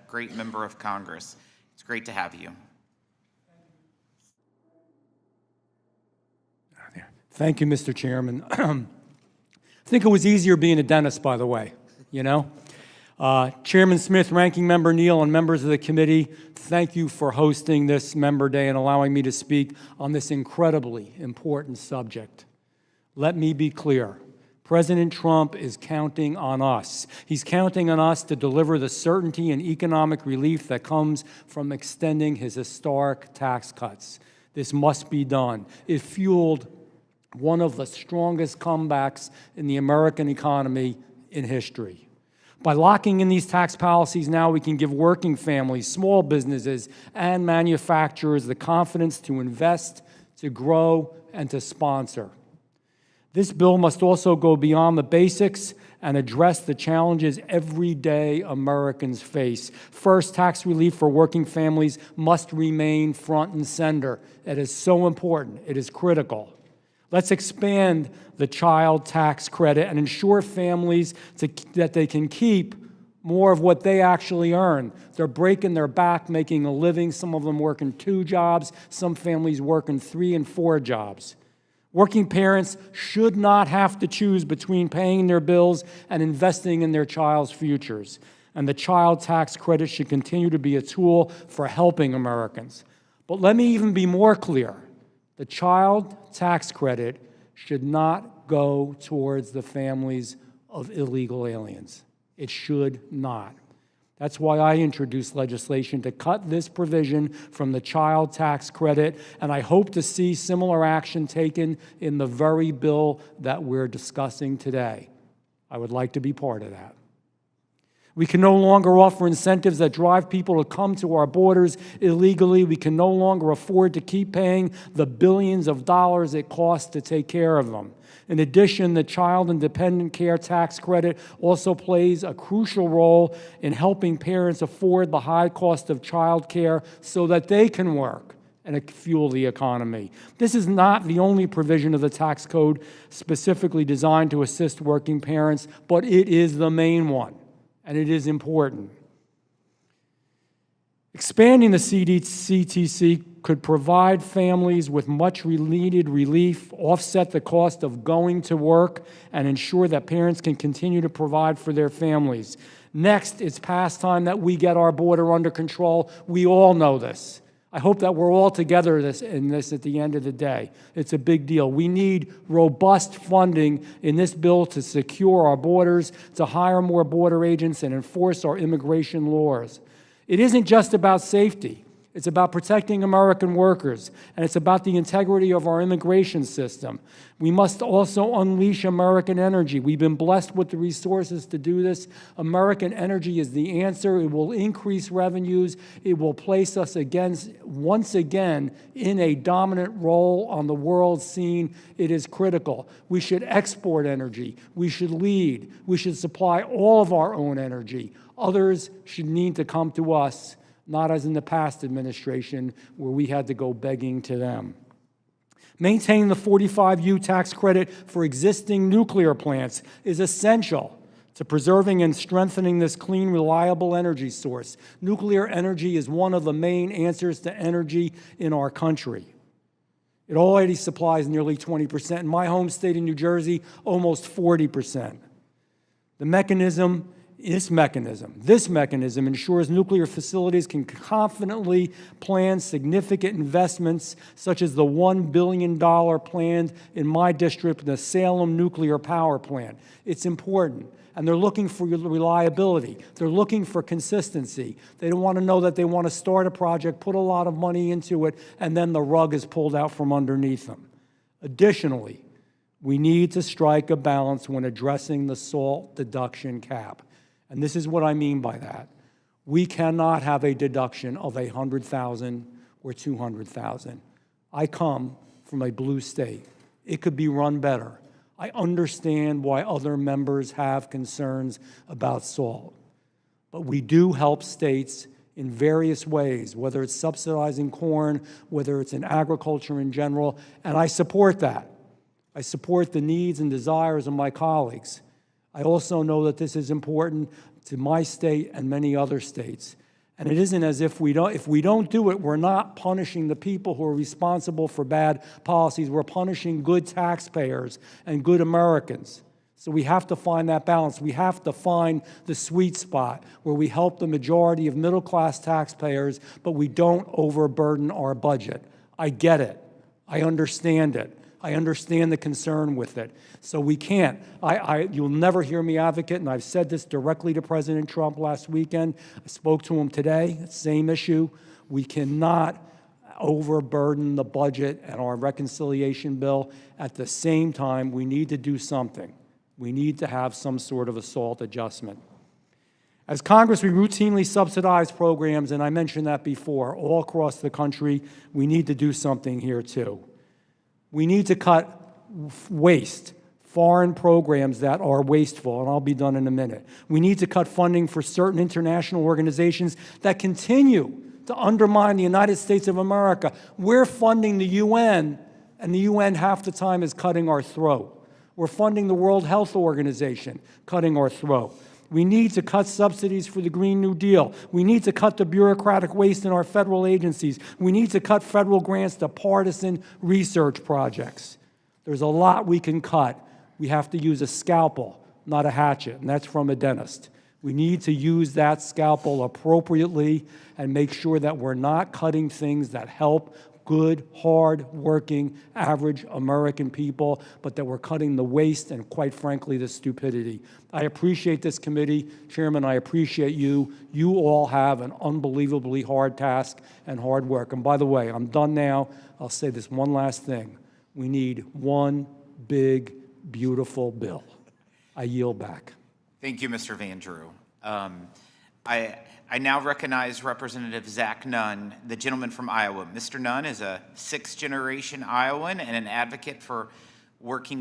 great member of Congress. It's great to have you. Thank you, Mr. Chairman. I think it was easier being a dentist, by the way, you know? Chairman Smith, Ranking Member Neal, and members of the committee, thank you for hosting this Member Day and allowing me to speak on this incredibly important subject. Let me be clear. President Trump is counting on us. He's counting on us to deliver the certainty and economic relief that comes from extending his historic tax cuts. This must be done. It fueled one of the strongest comebacks in the American economy in history. By locking in these tax policies now, we can give working families, small businesses, and manufacturers the confidence to invest, to grow, and to sponsor. This bill must also go beyond the basics and address the challenges everyday Americans face. First, tax relief for working families must remain front and center. It is so important. It is critical. Let's expand the child tax credit and ensure families that they can keep more of what they actually earn. They're breaking their back, making a living. Some of them working 2 jobs. Some families working 3 and 4 jobs. Working parents should not have to choose between paying their bills and investing in their child's futures. And the child tax credit should continue to be a tool for helping Americans. But let me even be more clear. The child tax credit should not go towards the families of illegal aliens. It should not. That's why I introduced legislation to cut this provision from the child tax credit, and I hope to see similar action taken in the very bill that we're discussing today. I would like to be part of that. We can no longer offer incentives that drive people to come to our borders illegally. We can no longer afford to keep paying the billions of dollars it costs to take care of them. In addition, the Child and Dependent Care Tax Credit also plays a crucial role in helping parents afford the high cost of child care so that they can work and fuel the economy. This is not the only provision of the tax code specifically designed to assist working parents, but it is the main one. And it is important. Expanding the CTC could provide families with much needed relief, offset the cost of going to work, and ensure that parents can continue to provide for their families. Next, it's past time that we get our border under control. We all know this. I hope that we're all together in this at the end of the day. It's a big deal. We need robust funding in this bill to secure our borders, to hire more border agents, and enforce our immigration laws. It isn't just about safety. It's about protecting American workers, and it's about the integrity of our immigration system. We must also unleash American energy. We've been blessed with the resources to do this. American energy is the answer. It will increase revenues. It will place us once again in a dominant role on the world scene. It is critical. We should export energy. We should lead. We should supply all of our own energy. Others should need to come to us, not as in the past administration where we had to go begging to them. Maintaining the 45U tax credit for existing nuclear plants is essential to preserving and strengthening this clean, reliable energy source. Nuclear energy is one of the main answers to energy in our country. It already supplies nearly 20%. In my home state of New Jersey, almost 40%. This mechanism ensures nuclear facilities can confidently plan significant investments, such as the $1 billion planned in my district, the Salem nuclear power plant. It's important, and they're looking for reliability. They're looking for consistency. They don't want to know that they want to start a project, put a lot of money into it, and then the rug is pulled out from underneath them. Additionally, we need to strike a balance when addressing the SALT deduction cap. And this is what I mean by that. We cannot have a deduction of $100,000 or $200,000. I come from a blue state. It could be run better. I understand why other members have concerns about SALT. But we do help states in various ways, whether it's subsidizing corn, whether it's in agriculture in general, and I support that. I support the needs and desires of my colleagues. I also know that this is important to my state and many other states. And it isn't as if we don't do it, we're not punishing the people who are responsible for bad policies. We're punishing good taxpayers and good Americans. So we have to find that balance. We have to find the sweet spot where we help the majority of middle-class taxpayers, but we don't overburden our budget. I get it. I understand it. I understand the concern with it. So we can't. You'll never hear me advocate, and I've said this directly to President Trump last weekend. I spoke to him today, same issue. We cannot overburden the budget and our reconciliation bill. At the same time, we need to do something. We need to have some sort of a SALT adjustment. As Congress, we routinely subsidize programs, and I mentioned that before, all across the country. We need to do something here too. We need to cut waste, foreign programs that are wasteful, and I'll be done in a minute. We need to cut funding for certain international organizations that continue to undermine the United States of America. We're funding the UN, and the UN half the time is cutting our throat. We're funding the World Health Organization, cutting our throat. We need to cut subsidies for the Green New Deal. We need to cut the bureaucratic waste in our federal agencies. We need to cut federal grants to partisan research projects. There's a lot we can cut. We have to use a scalpel, not a hatchet, and that's from a dentist. We need to use that scalpel appropriately and make sure that we're not cutting things that help good, hard-working, average American people, but that we're cutting the waste and, quite frankly, the stupidity. I appreciate this committee. Chairman, I appreciate you. You all have an unbelievably hard task and hard work. And by the way, I'm done now. I'll say this one last thing. We need one big, beautiful bill. I yield back. Thank you, Mr. Van Drew. I now recognize Representative Zach Nunn, the gentleman from Iowa. Mr. Nunn is a sixth-generation Iowan and an advocate for working